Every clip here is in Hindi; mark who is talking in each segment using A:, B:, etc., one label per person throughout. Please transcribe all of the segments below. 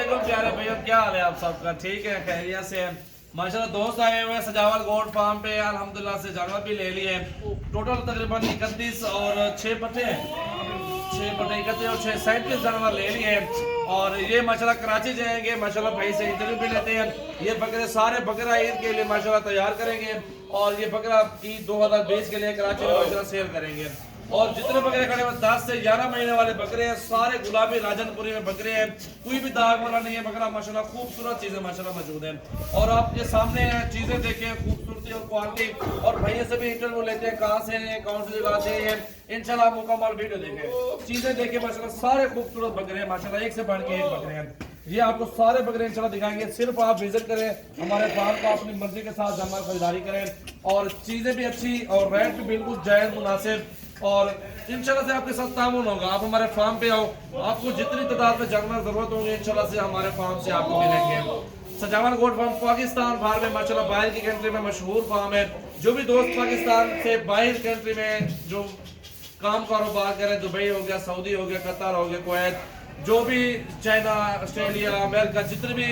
A: वालेकुम प्यारे भैया, क्या हाल है आप सबका? ठीक है, खैरियत से है माशाल्लाह। दोस्त आए हुए हैं सजावल गोट फार्म पे, अल्हम्दुलिल्लाह से जानवर भी ले लिए। टोटल तकरीबन 31 और 6 पट्टे हैं, 6 पट्टे 31 और 6 37 जानवर ले लिए हैं। और ये माशाल्लाह कराची जाएंगे, माशाल्लाह भाई से इंटरव्यू भी लेते हैं। ये बकरे सारे बकरा ईद के लिए माशाल्लाह तैयार करेंगे और ये बकरा ईद 2020 के लिए कराची में माशाल्लाह सेल करेंगे। और जितने बकरे खड़े हैं 10 से 11 महीने वाले बकरे हैं, सारे गुलाबी राजनपुरी में बकरे हैं, कोई भी दाग वाला नहीं है बकरा। माशाल्लाह खूबसूरत चीजें माशाल्लाह मौजूद हैं। और आप ये सामने चीजें देखें, खूबसूरती और क्वालिटी। और भैया से भी इंटरव्यू लेते हैं, कहाँ से हैं, कौन सी जगह से हैं, इंशाल्लाह मुकम्मल वीडियो देखें, चीजें देखें। माशाल्लाह सारे खूबसूरत बकरे हैं माशाल्लाह, एक से बढ़ के एक बकरे हैं। ये आपको सारे बकरे इंशाल्लाह दिखाएंगे। सिर्फ आप विजिट करें हमारे फार्म का, अपनी मर्जी के साथ जानवर खरीदारी करें और चीजें भी अच्छी और रेट भी बिल्कुल जायज मुनासिब। और इंशाल्लाह से आपके साथ तामुन होगा। आप हमारे फार्म पे आओ, आपको जितनी तादाद में जानवर जरूरत होंगे इंशाल्लाह से हमारे फार्म से आपको मिलेंगे। सजावन गोट फार्म पाकिस्तान बाहर में माशाल्लाह बाहर की कंट्री में मशहूर फार्म है। जो भी दोस्त पाकिस्तान से बाहर कंट्री में जो काम कारोबार करें, दुबई हो गया, सऊदी हो गया, कतर हो गया, कुवैत, जो भी चाइना, ऑस्ट्रेलिया, अमेरिका, जितने भी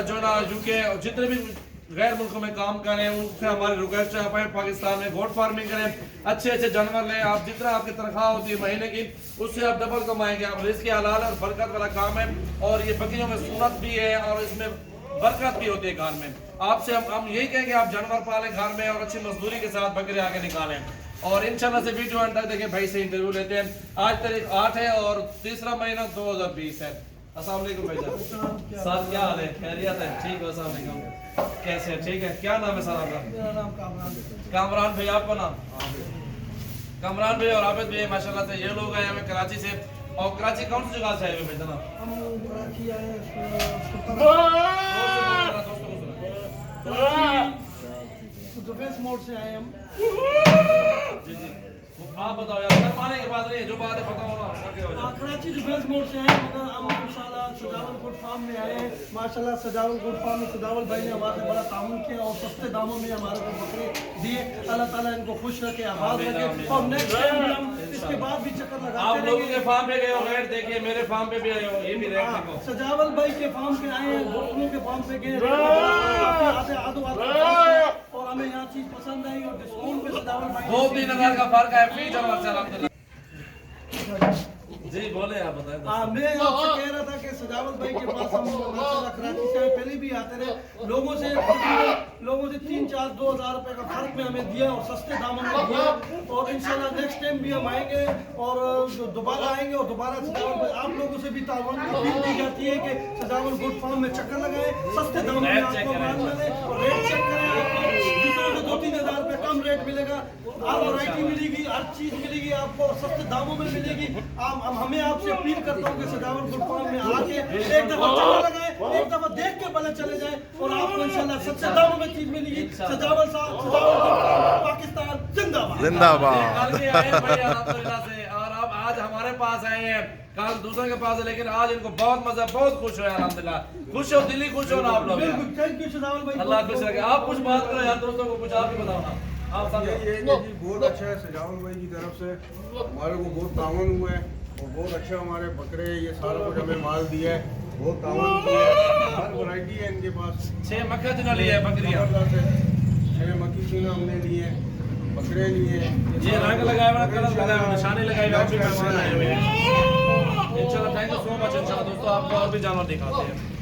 A: जो ना यूके, जितने भी गैर मुल्कों में काम करें, उनसे हमारे रिक्वेस्ट है आप पाकिस्तान में गोट फार्मिंग करें, अच्छे अच्छे जानवर लें। आप जितना आपकी तनख्वाह होती है महीने की, उससे आप डबल कमाएंगे। आप रिस्क हलाल और बरकत वाला काम है। और ये बकरियों में सुन्नत भी है और इसमें बरकत भी होती है घर में। आपसे हम यही कहेंगे आप जानवर पालें घर में और अच्छी मजदूरी के साथ बकरे आगे निकालें। और इंशाल्लाह से वीडियो अंत तक देखें। भाई से इंटरव्यू लेते हैं। आज तारीख 8 है और तीसरा महीना 2020 है। अस्सलाम वालेकुम भाईजान, सर क्या हाल है? खैरियत है? ठीक है, अस्सलाम वालेकुम, कैसे है? ठीक है, क्या नाम है सर आपका?
B: मेरा नाम कामरान।
A: कामरान भाई, आपका नाम? कामरान भाई और आबिद भाई माशाल्लाह से ये लोग आए हमें कराची से। और कराची कौन सी जगह से आए हुए भाई जनाब?
B: हम कराची आए डिफेंस मोड से आए हम।
A: जी जी, आप बताओ यार, शर्माने की बात नहीं है, जो बात है बताओ ना।
B: कराची डिफेंस मोड से आए मगर हम इंशाल्लाह सजावल गुड फार्म में आए हैं। माशाल्लाह सजावल गुड फार्म में सजावल भाई ने हमारे बड़ा ताउन किया और सस्ते दामों में हमारे को बकरे दिए। अल्लाह ताला इनको खुश रखे, आबाद रखे। और नेक्स्ट टाइम भी हम इसके बाद भी चक्कर लगाते
A: आप
B: रहेंगे।
A: लोगों के फार्म पे गए हो, रेट देखिए, मेरे फार्म पे भी आए हो, ये भी रेट देखो।
B: सजावल भाई के फार्म पे आए हैं, दोस्तों के फार्म पे गए और हमें यहाँ चीज पसंद आई और डिस्काउंट पे सजावल भाई
A: 2-3 हजार का फर्क है। फी जानवर से अल्हम्दुलिल्लाह। जी बोले, आप बताएं।
B: मैं आपसे कह रहा था कि सजावल भाई के पास हम माशाल्लाह कराची से आए, पहले भी आते रहे। लोगों से 3-4-2 हज़ार रुपए का फर्क में हमें दिया और सस्ते दामों में दिया। और इंशाल्लाह नेक्स्ट टाइम भी हम आएंगे और दोबारा आएंगे और दोबारा सजावल भाई आप लोगों से भी तावन अपील की जाती है कि सजावल गुड फार्म में चक्कर लगाएं, सस्ते दामों में आपको माल मिले और रेट चेक करें। आपको दूसरों से 2-3 हज़ार रुपए कम रेट मिलेगा, हर वैरायटी मिलेगी, हर चीज मिलेगी आपको सस्ते दामों में मिलेगी। हमें आपसे अपील करता हूँ कि सजावल गुड फार्म में आके एक दफा चक्कर लगाएं, एक दफा देख के पहले चले जाएं और आपको इंशाल्लाह सस्ते दामों में चीज मिलेगी। सजावल साहब, सजावल गुड फार्म, पाकिस्तान जिंदाबाद
C: जिंदाबाद।
A: कल भी आए हैं भाई अल्हम्दुलिल्लाह से, और अब आज हमारे पास आए हैं, कल दूसरे के पास है, लेकिन आज इनको बहुत मजा, बहुत खुश है अल्हम्दुलिल्लाह। खुश हो, दिल्ली खुश हो ना आप लोग?
B: बिल्कुल, थैंक यू सजावल भाई,
A: अल्लाह खुश रखे। आप कुछ बात करो यार, दोस्तों को कुछ आप ही बताओ ना। आप सब
D: ये जी बहुत अच्छा है सजावल भाई की तरफ से, हमारे को बहुत तावन हुआ है और बहुत अच्छा हमारे बकरे ये सारा कुछ हमें माल दिया है, बहुत तावन दिया है। हर वैरायटी है इनके पास।
A: 6 मक्का चुना लिया है बकरियां,
D: 6 मक्की चूना हमने लिए, बकरे लिए।
A: ये रंग लगाया हुआ, कलर लगाया हुआ, निशाने लगाए हुए, आप भी मेहमान आए हुए हैं। इंशाल्लाह थैंक यू सो मच। इंशाल्लाह दोस्तों आपको और भी जानवर दिखाते हैं।